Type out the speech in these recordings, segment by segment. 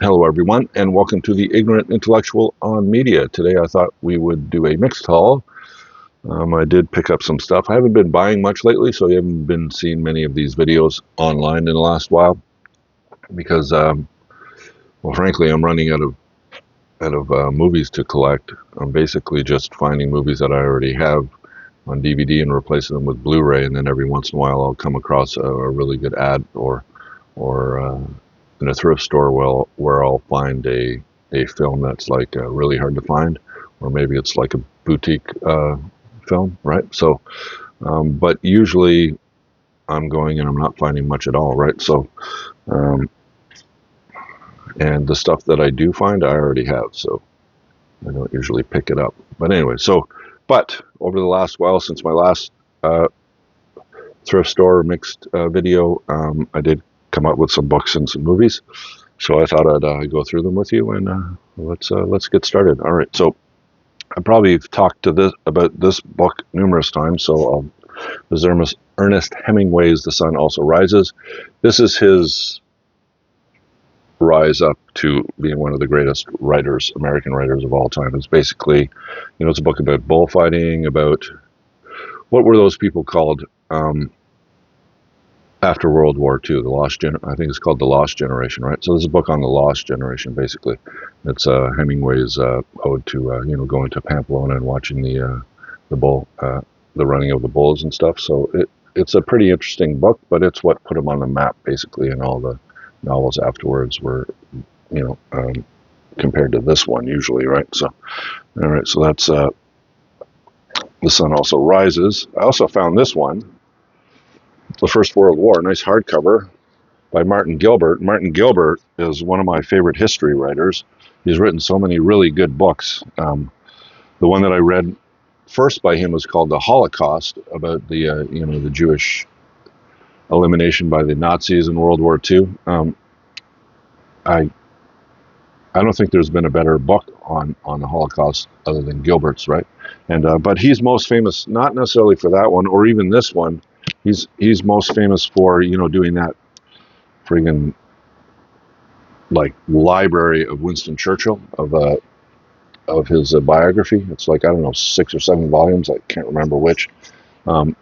Hello, everyone, and welcome to the Ignorant Intellectual on Media. Today, I thought we would do a mixed haul. I did pick up some stuff. I haven't been buying much lately, so you haven't been seeing many of these videos online in the last while because, well, frankly, I'm running out of movies to collect. I'm basically just finding movies that I already have on DVD and replacing them with Blu-ray, and then every once in a while, I'll come across a really good ad or in a thrift store where I'll find a film that's like really hard to find, or maybe it's like a boutique film, right? So, but usually I'm going and I'm not finding much at all, right? So, and the stuff that I do find, I already have, so I don't usually pick it up. But anyway, but over the last while, since my last thrift store mixed video, I did come up with some books and some movies. So I thought I'd go through them with you, and let's get started. All right. So I probably talked about this book numerous times. So this is Ernest Hemingway's "The Sun Also Rises." This is his rise up to being one of the greatest writers, American writers of all time. It's basically, it's a book about bullfighting, about what were those people called after World War II, I think it's called The Lost Generation, right? So this is a book on the Lost Generation, basically. It's Hemingway's ode to, going to Pamplona and watching the running of the bulls and stuff. So it's a pretty interesting book, but it's what put him on the map, basically, and all the novels afterwards were, compared to this one, usually, right? So, all right, so that's The Sun Also Rises. I also found this one, The First World War, a nice hardcover by Martin Gilbert. Martin Gilbert is one of my favorite history writers. He's written so many really good books. The one that I read first by him was called The Holocaust, about the Jewish elimination by the Nazis in World War II. I don't think there's been a better book on the Holocaust other than Gilbert's, right? And but he's most famous not necessarily for that one or even this one. He's most famous for doing that friggin' like library of Winston Churchill of his biography. It's like, I don't know, 6 or 7 volumes. I can't remember which. I've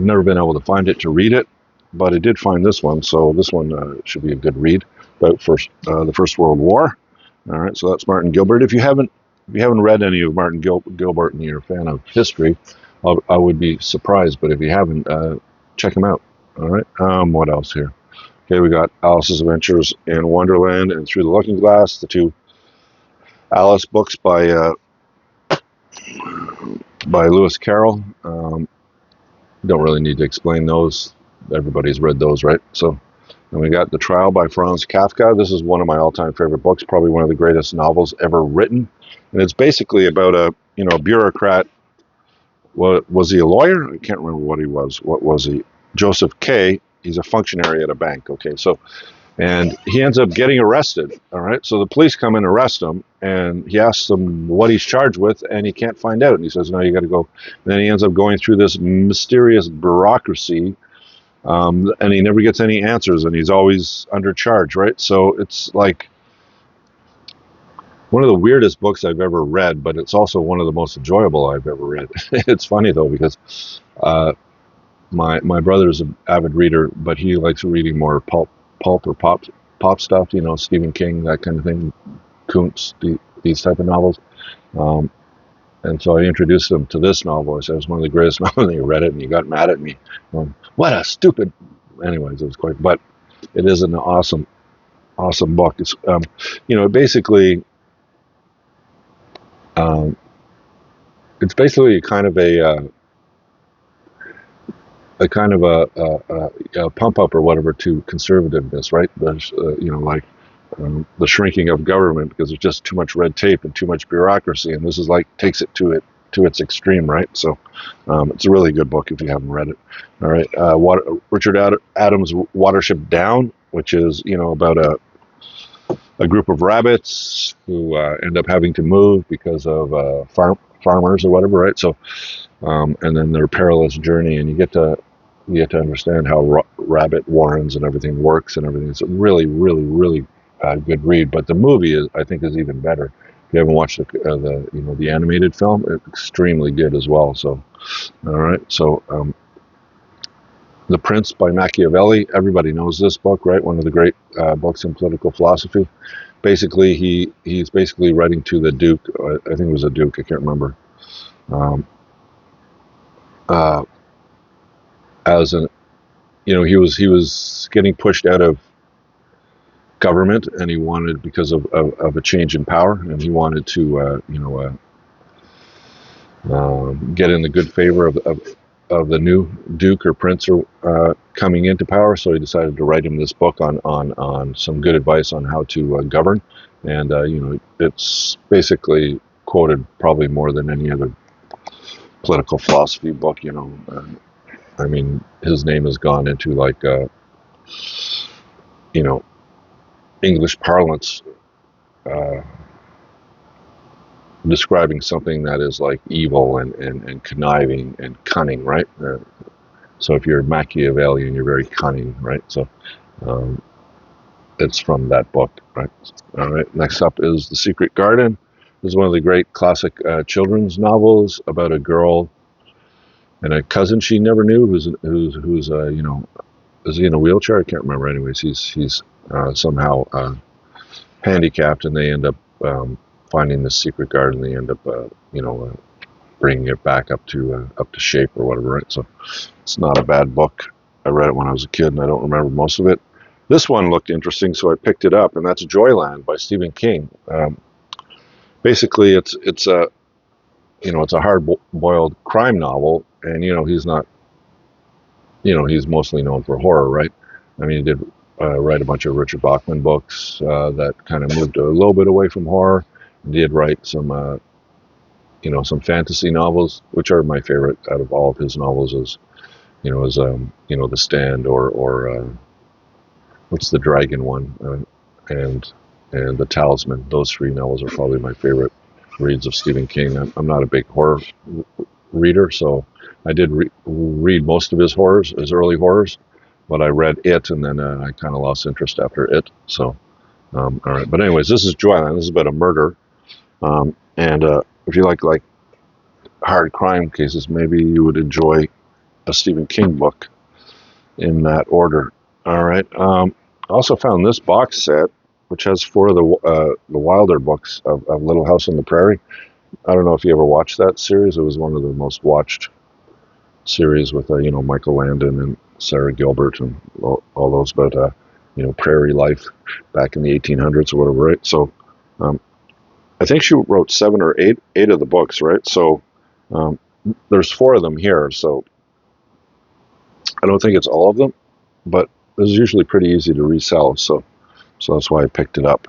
never been able to find it to read it, but I did find this one. So this one should be a good read about the First World War. All right, so that's Martin Gilbert. If you haven't read any of Martin Gilbert and you're a fan of history, I would be surprised, but if you haven't, check him out. All right. What else here? Okay, we got Alice's Adventures in Wonderland and Through the Looking Glass, the two Alice books by Lewis Carroll. Don't really need to explain those. Everybody's read those, right? So, and we got The Trial by Franz Kafka. This is one of my all-time favorite books, probably one of the greatest novels ever written, and it's basically about a bureaucrat. Was he a lawyer? I can't remember what he was. What was he? Joseph K. He's a functionary at a bank. Okay, so, and he ends up getting arrested. All right, so the police come and arrest him, and he asks them what he's charged with, and he can't find out. And he says, "No, you got to go." And then he ends up going through this mysterious bureaucracy, and he never gets any answers, and he's always under charge. Right, so it's like one of the weirdest books I've ever read, but it's also one of the most enjoyable I've ever read. It's funny though, because my brother's an avid reader, but he likes reading more pulp or pop stuff, Stephen King, that kind of thing, Kuntz, these type of novels. And so I introduced him to this novel. I said, "It's one of the greatest novels," and he read it and he got mad at me. What a stupid. Anyways, it was quite, but it is an awesome book. It's basically. It's basically kind of a pump up or whatever to conservativeness, right? There's the shrinking of government because there's just too much red tape and too much bureaucracy, and this is like takes it to its extreme, right? So it's a really good book if you haven't read it. All right, Richard Adams' Watership Down, which is about a group of rabbits who end up having to move because of farmers or whatever, right? So, and then their perilous journey, and you get to understand how rabbit warrens and everything works and everything. It's a really, really, really good read. But the movie is, I think, is even better. If you haven't watched the animated film, it's extremely good as well. So, all right. So, The Prince by Machiavelli. Everybody knows this book, right? One of the great books in political philosophy. Basically, he's basically writing to the Duke. I think it was a Duke. I can't remember. Um, uh, as an he was getting pushed out of government, and he wanted, because of a change in power, and he wanted to get in the good favor of the new duke or prince or coming into power. So he decided to write him this book on some good advice on how to govern, and it's basically quoted probably more than any other political philosophy book. I mean, his name has gone into like you know English parlance, uh, describing something that is like evil and conniving and cunning, right? So if you're Machiavellian, you're very cunning, right? So um, it's from that book, right? All right. Next up is The Secret Garden. This is one of the great classic children's novels about a girl and a cousin she never knew who's is he in a wheelchair? I can't remember. Anyways, he's somehow handicapped, and they end up finding the secret garden. They end up bringing it back up to shape or whatever. Right. So it's not a bad book. I read it when I was a kid, and I don't remember most of it. This one looked interesting, so I picked it up, and that's Joyland by Stephen King. Basically, it's a hard-boiled crime novel, and he's not, he's mostly known for horror, right? I mean, he did write a bunch of Richard Bachman books that kind of moved a little bit away from horror. He did write some fantasy novels, which are my favorite out of all of his novels. The Stand or what's the dragon one, and the Talisman. Those three novels are probably my favorite reads of Stephen King. I'm not a big horror reader, so I did read most of his early horrors, but I read it, and then I kind of lost interest after it. So, all right. But anyways, this is Joyland. This is about a murder, and if you like hard crime cases, maybe you would enjoy a Stephen King book in that order. All right. I also found this box set, which has four of the Wilder books of Little House on the Prairie. I don't know if you ever watched that series. It was one of the most watched series with Michael Landon and Sarah Gilbert and all those about prairie life back in the 1800s or whatever, right? So I think she wrote seven or eight of the books, right? So there's four of them here, so I don't think it's all of them, but this is usually pretty easy to resell, so that's why I picked it up.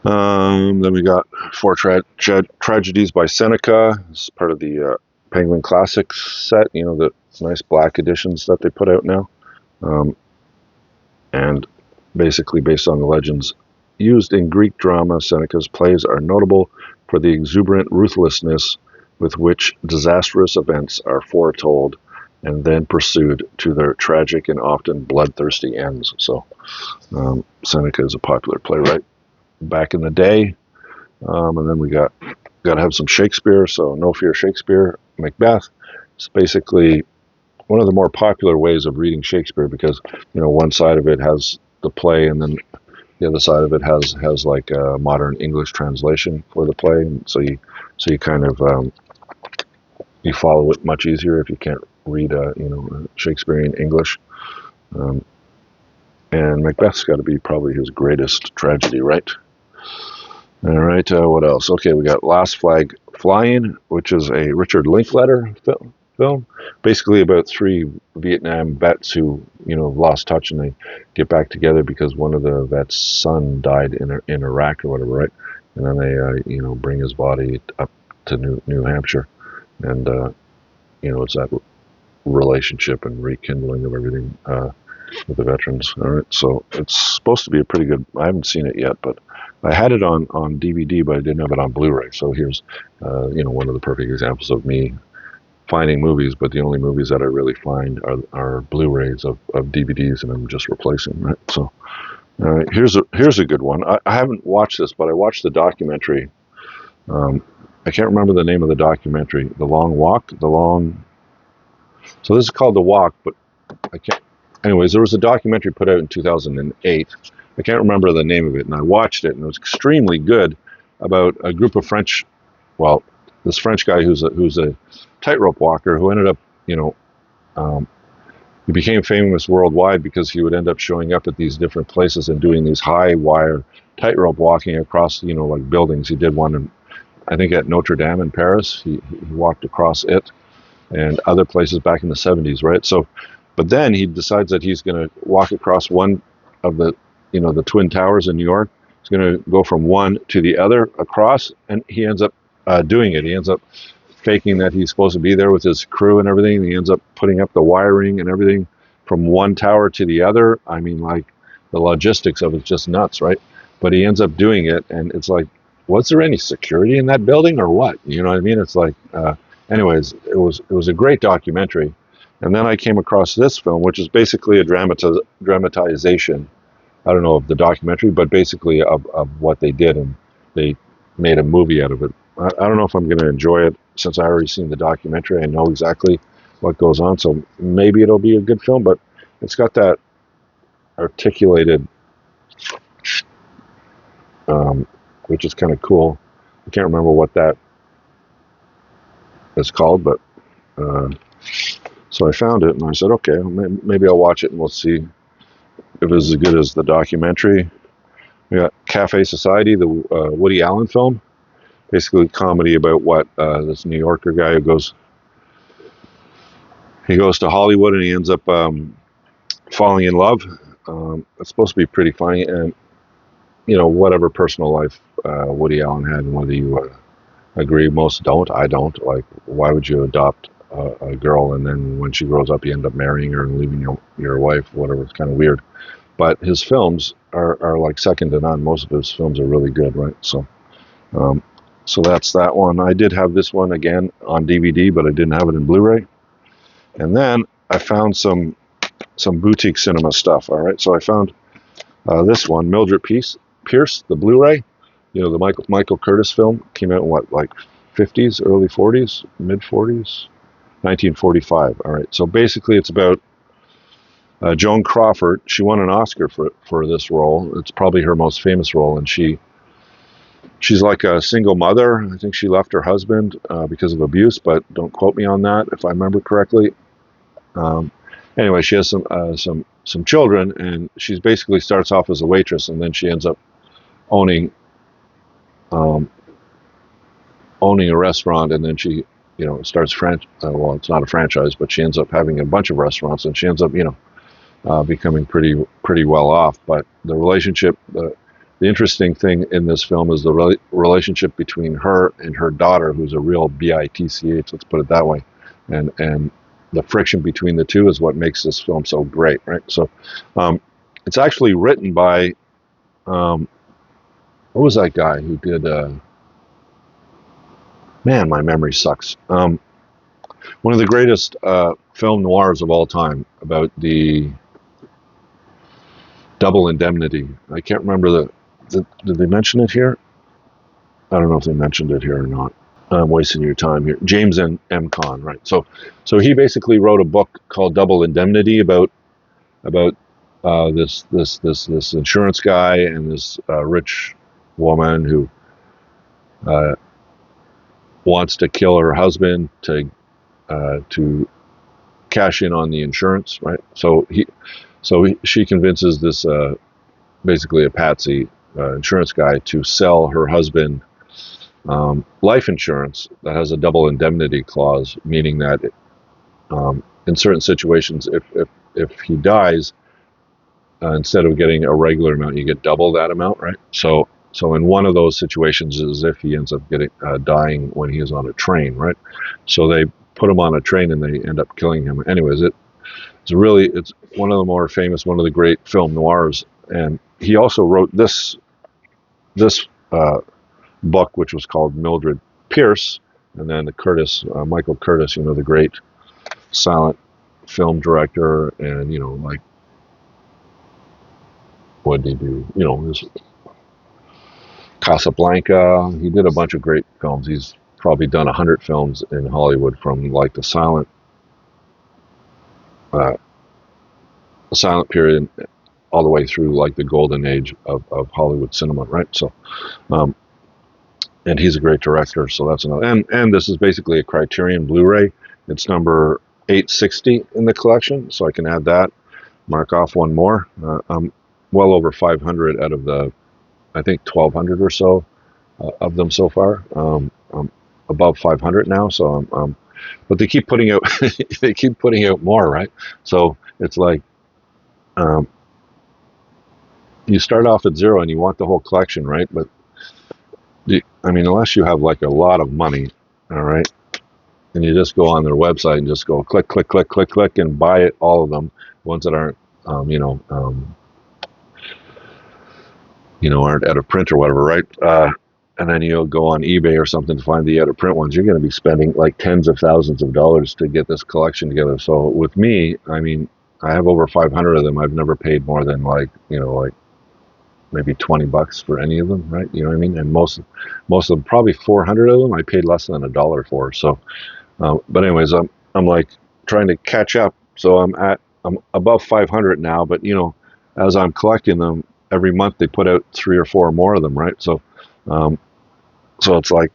Then we got Four Tragedies by Seneca. This is part of the Penguin Classics set, the nice black editions that they put out now. And basically based on the legends used in Greek drama, Seneca's plays are notable for the exuberant ruthlessness with which disastrous events are foretold and then pursued to their tragic and often bloodthirsty ends. So Seneca is a popular playwright back in the day. And then we got to have some Shakespeare. So No Fear Shakespeare, Macbeth. It's basically one of the more popular ways of reading Shakespeare because one side of it has the play, and then the other side of it has like a modern English translation for the play. And so you kind of you follow it much easier if you can't read Shakespearean English. And Macbeth's got to be probably his greatest tragedy, right? All right, what else? Okay, we got Last Flag Flying, which is a Richard Linklater film, basically about three Vietnam vets who lost touch, and they get back together because one of the vets' son died in Iraq or whatever, right? And then they bring his body up to New Hampshire, and it's that relationship and rekindling of everything with the veterans. All right, so it's supposed to be a pretty good. I haven't seen it yet, but I had it on DVD, but I didn't have it on Blu-ray. So here's one of the perfect examples of me finding movies, but the only movies that I really find are Blu-rays of DVDs, and I'm just replacing, right? So Here's a good one. I haven't watched this, but I watched the documentary. Um, I can't remember the name of the documentary. The Long Walk. The Long. So this is called The Walk, but I can't. Anyways, there was a documentary put out in 2008. I can't remember the name of it, and I watched it, and it was extremely good about a group of French. Well, this French guy who's a tightrope walker who ended up, you know, um, he became famous worldwide because he would end up showing up at these different places and doing these high wire tightrope walking across, like buildings. He did one in, I think, at Notre Dame in Paris. He walked across it and other places back in the 70s, right? So, but then he decides that he's going to walk across one of the Twin Towers in New York. He's going to go from one to the other across, and he ends up doing it. He ends up faking that he's supposed to be there with his crew and everything. He ends up putting up the wiring and everything from one tower to the other. I mean, like, the logistics of it's just nuts, right? But he ends up doing it, and it's like, was there any security in that building or what? You know what I mean? It's like, anyways, it was a great documentary. And then I came across this film, which is basically a dramatization. I don't know of the documentary, but basically of what they did, and they made a movie out of it. I don't know if I'm going to enjoy it since I already seen the documentary. I know exactly what goes on, so maybe it'll be a good film. But it's got that articulated, which is kind of cool. I can't remember what that is called, but so I found it and I said, okay, maybe I'll watch it and we'll see if it's as good as the documentary. We got Cafe Society, the Woody Allen film, basically a comedy about what this New Yorker guy who goes to Hollywood and he ends up falling in love. It's supposed to be pretty funny, and whatever personal life Woody Allen had, and whether you agree, most don't. I don't. Like, why would you adopt a girl and then when she grows up you end up marrying her and leaving your wife? Whatever. It's kind of weird. But his films are like second to none. Most of his films are really good, right? So that's that one. I did have this one again on DVD, but I didn't have it in Blu-ray. And then I found some boutique cinema stuff. All right, so I found this one, Mildred Pierce, the Blu-ray. The Michael Curtis film came out in what, like 50s, early 40s, mid 40s, 1945. All right, so basically it's about Joan Crawford. She won an Oscar for this role. It's probably her most famous role, and she's like a single mother. I think she left her husband because of abuse, but don't quote me on that if I remember correctly. Anyway, she has some children, and she basically starts off as a waitress, and then she ends up owning a restaurant, and then she starts well, it's not a franchise, but she ends up having a bunch of restaurants, and she ends up becoming pretty well off. But the relationship, the interesting thing in this film is the relationship between her and her daughter, who's a real bitch. Let's put it that way, and the friction between the two is what makes this film so great, right? So, it's actually written by what was that guy who did? Man, my memory sucks. One of the greatest film noirs of all time, about the Double Indemnity. I can't remember did they mention it here? I don't know if they mentioned it here or not. I'm wasting your time here. James M. Caan, right? So he basically wrote a book called Double Indemnity about this insurance guy and this rich woman who wants to kill her husband to cash in on the insurance, right? So she convinces this basically a patsy insurance guy to sell her husband life insurance that has a double indemnity clause, meaning that in certain situations, if he dies, instead of getting a regular amount, you get double that amount, right? So in one of those situations is if he ends up dying when he is on a train, right? So they put him on a train and they end up killing him. Anyways, it's one of the more famous, one of the great film noirs, and he also wrote this book, which was called Mildred Pierce, and then Michael Curtis, the great silent film director, and like what did he do? His Casablanca. He did a bunch of great films. He's probably done 100 films in Hollywood, from like the uh, silent period all the way through like the golden age of Hollywood cinema, right? So, um, and he's a great director. So that's another. And this is basically a Criterion Blu-ray. It's number 860 in the collection, so I can add that. Mark off one more. I'm well over 500 out of the, I think 1,200 or so of them so far. I'm above 500 now, so but they keep putting out they keep putting out more, right? So it's like um, you start off at zero and you want the whole collection, right? But I mean, unless you have like a lot of money, all right, and you just go on their website and just go click, click, click, click, click, and buy it, all of them, ones that aren't, aren't out of print or whatever, right? And then you'll go on eBay or something to find the out of print ones. You're going to be spending like tens of thousands of dollars to get this collection together. So with me, I mean, I have over 500 of them. I've never paid more than like maybe $20 for any of them, right? You know what I mean? And most of them, probably 400 of them, I paid less than $1 for. So, but anyways, I'm like trying to catch up. So I'm above 500 now, but as I'm collecting them, every month they put out 3 or 4 more of them, right? So, so it's like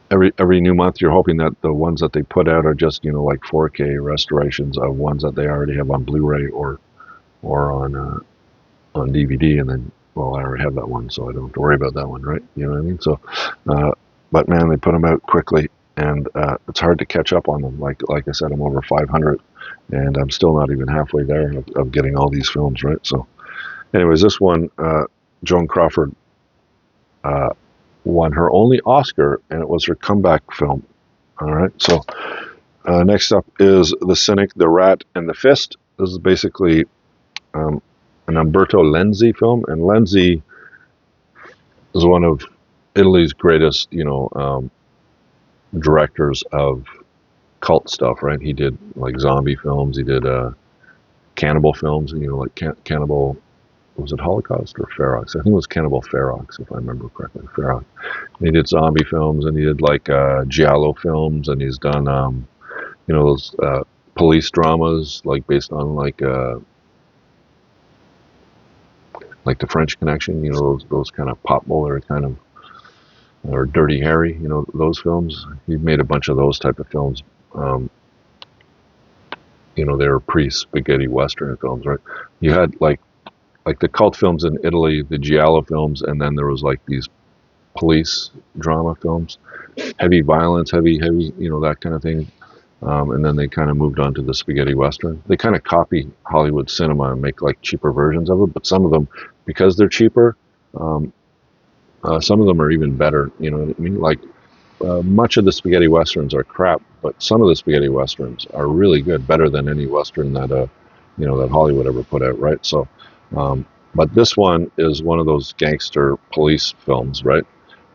every new month you're hoping that the ones that they put out are just like 4K restorations of ones that they already have on Blu-ray or on DVD, and then, well, I already have that one, so I don't have to worry about that one, right? You know what I mean? So, but man, they put them out quickly, and it's hard to catch up on them. Like I said, I'm over 500, and I'm still not even halfway there of getting all these films, right? So, anyways, this one, Joan Crawford won her only Oscar, and it was her comeback film. All right, so next up is The Cynic, the Rat, and the Fist. This is basically an Umberto Lenzi film, and Lenzi is one of Italy's greatest, directors of cult stuff, right? He did like zombie films, he did cannibal films, like Cannibal, was it Holocaust or Ferox? I think it was Cannibal Ferox, if I remember correctly. Ferox. He did zombie films, and he did like giallo films, and he's done, those police dramas, like based on like The French Connection, those kind of Pop Muller kind of, or Dirty Harry, those films. He made a bunch of those type of films. They were pre-spaghetti Western films, right? You had like the cult films in Italy, the giallo films, and then there was like these police drama films, heavy violence, heavy, that kind of thing. And then they kind of moved on to the spaghetti Western. They kind of copy Hollywood cinema and make like cheaper versions of it, but some of them, because they're cheaper, some of them are even better. You know what I mean? Like much of the spaghetti Westerns are crap, but some of the spaghetti Westerns are really good, better than any Western that that Hollywood ever put out, right? So, but this one is one of those gangster police films, right?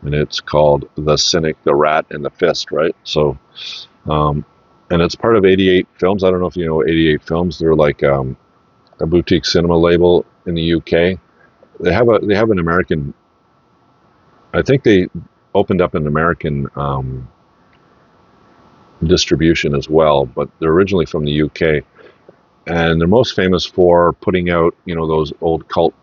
And it's called The Cynic, the Rat, and the Fist, right? So, and it's part of 88 Films. I don't know if you know 88 Films. They're like a boutique cinema label in the UK. They have an American. I think they opened up an American distribution as well, but they're originally from the UK, and they're most famous for putting out those old cult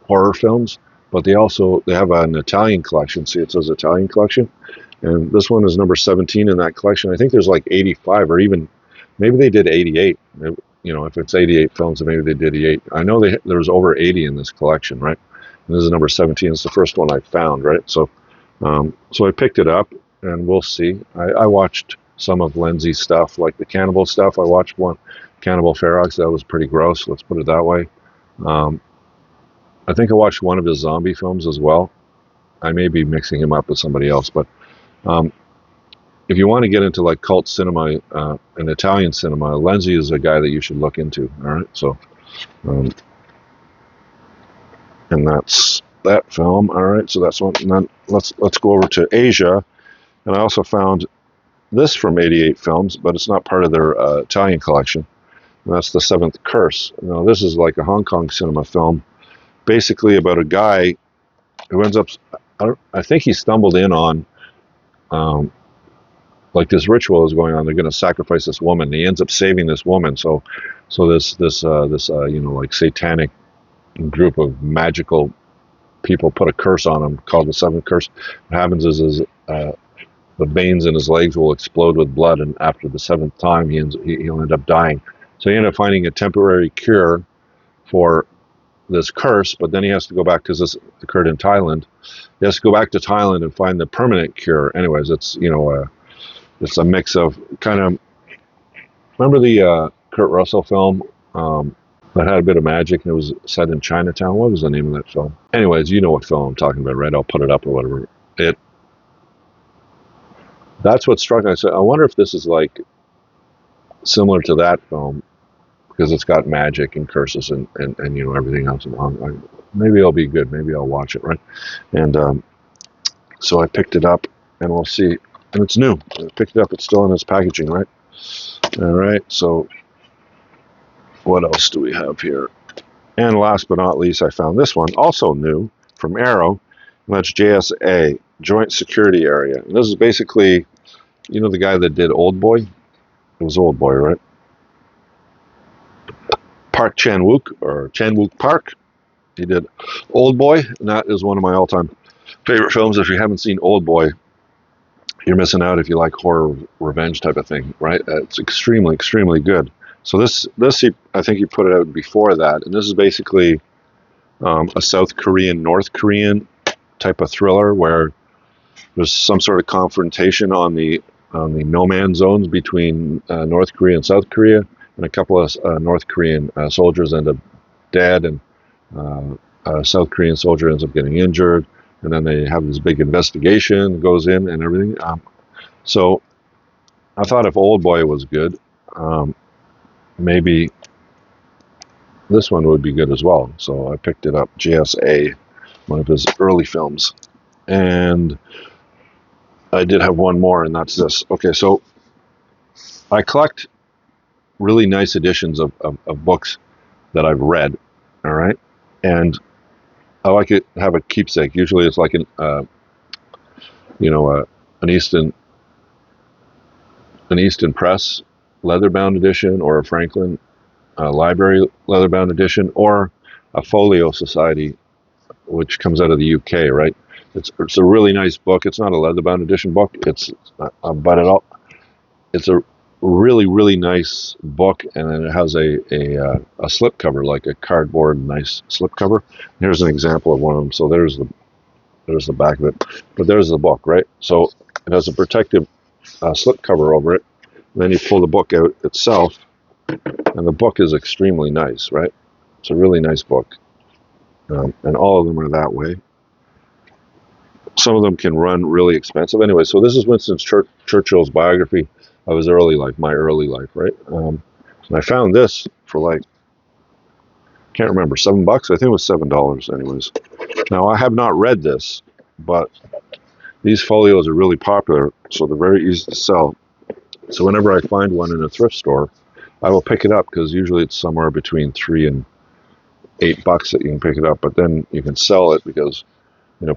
horror films. But they have an Italian collection. See, it says Italian collection, and this one is number 17 in that collection. I think there's like 85, or even maybe they did 88. If it's 88 films, then maybe they did 88. I know there was over 80 in this collection, right? And this is number 17. It's the first one I found, right? So, so I picked it up, and we'll see. I watched some of Lenzi's stuff, like the cannibal stuff. I watched one, Cannibal Ferox. That was pretty gross. Let's put it that way. I think I watched one of his zombie films as well. I may be mixing him up with somebody else, but if you want to get into like cult cinema and Italian cinema, Lenzi is a guy that you should look into. All right, so and that's that film. All right, so that's one. And then let's go over to Asia, and I also found this from 88 Films, but it's not part of their Italian collection. And that's The Seventh Curse. Now, this is like a Hong Kong cinema film, basically about a guy who ends up, I think he stumbled in on, um, like this ritual is going on. They're going to sacrifice this woman. And he ends up saving this woman. So this like satanic group of magical people put a curse on him called the Seventh Curse. What happens is the veins in his legs will explode with blood, and after the seventh time, he'll end up dying. So he ended up finding a temporary cure for this curse, but then he has to go back, because this occurred in Thailand. He has to go back to Thailand and find the permanent cure. Anyways, it's it's a mix of kind of, remember the Kurt Russell film that had a bit of magic, and it was set in Chinatown. What was the name of that film? Anyways, you know what film I'm talking about, right? I'll put it up or whatever. That's what struck me. I said, I wonder if this is like similar to that film, because it's got magic and curses and everything else. Maybe it'll be good. Maybe I'll watch it, right? And so I picked it up, and we'll see. And it's new. I picked it up. It's still in its packaging, right? All right. So what else do we have here? And last but not least, I found this one, also new, from Arrow. And that's JSA, Joint Security Area. And this is basically, the guy that did Old Boy? It was Old Boy, right? Park Chan-wook, or Chan-wook Park. He did Old Boy, and that is one of my all-time favorite films. If you haven't seen Old Boy, you're missing out if you like horror revenge type of thing, right? It's extremely, extremely good. So this I think he put it out before that, and this is basically a South Korean, North Korean type of thriller where there's some sort of confrontation on the no man zones between North Korea and South Korea, and a couple of North Korean soldiers end up dead, and a South Korean soldier ends up getting injured, and then they have this big investigation goes in and everything. So I thought if Old Boy was good, maybe this one would be good as well. So I picked it up, JSA, one of his early films. And I did have one more, and that's this. Okay, so I collect really nice editions of books that I've read, all right? And I like it, have a keepsake. Usually it's like an Easton Press leather-bound edition, or a Franklin Library leather-bound edition, or a Folio Society, which comes out of the UK, right? It's a really nice book. It's not a leather-bound edition book. It's a really, really nice book, and then it has a slip cover, like a cardboard nice slip cover. Here's an example of one of them. So there's the back of it, but there's the book, right? So it has a protective slip cover over it. And then you pull the book out itself, and the book is extremely nice, right? It's a really nice book, and all of them are that way. Some of them can run really expensive. Anyway, so this is Winston Churchill's biography of his early life, my early life, right? And I found this for can't remember, $7. I think it was $7 anyways. Now, I have not read this, but these folios are really popular, so they're very easy to sell. So whenever I find one in a thrift store, I will pick it up, because usually it's somewhere between $3 and $8 that you can pick it up, but then you can sell it because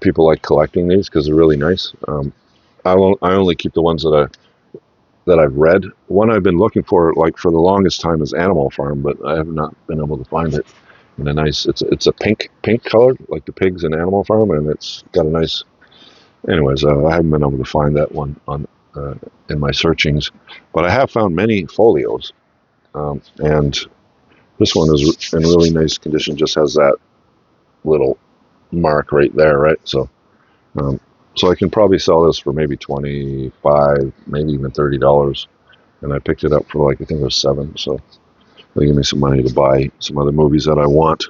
people like collecting these because they're really nice. I only keep the ones that I've read. One I've been looking for for the longest time is Animal Farm, but I have not been able to find it in a nice. It's a pink colored, like the pigs in Animal Farm, and it's got a nice. Anyways, I haven't been able to find that one on in my searchings, but I have found many folios, and this one is in really nice condition. Just has that little mark right there, right? So I can probably sell this for maybe $25, maybe even $30, and I picked it up for I think it was $7. So they give me some money to buy some other movies that I want.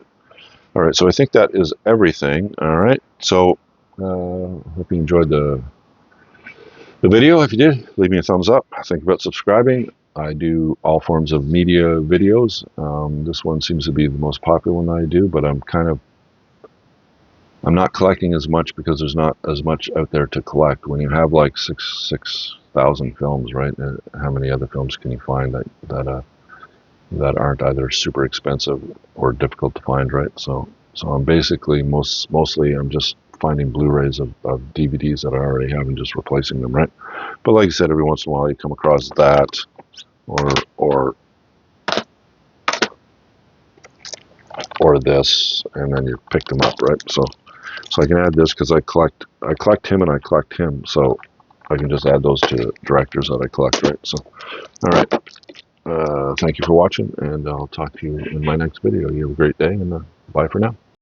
All right, so I think that is everything. All right, so hope you enjoyed the video. If you did, leave me a thumbs up. Think about subscribing. I do all forms of media videos. This one seems to be the most popular one I do, but I'm not collecting as much because there's not as much out there to collect. When you have 6,000 films, right? How many other films can you find that that aren't either super expensive or difficult to find, right? So I'm basically mostly I'm just finding Blu-rays of DVDs that I already have and just replacing them, right? But like I said, every once in a while you come across that or this, and then you pick them up, right? So I can add this because I collect him and I collect him, so I can just add those to directors that I collect, right? So all right, thank you for watching, and I'll talk to you in my next video. You have a great day, and bye for now.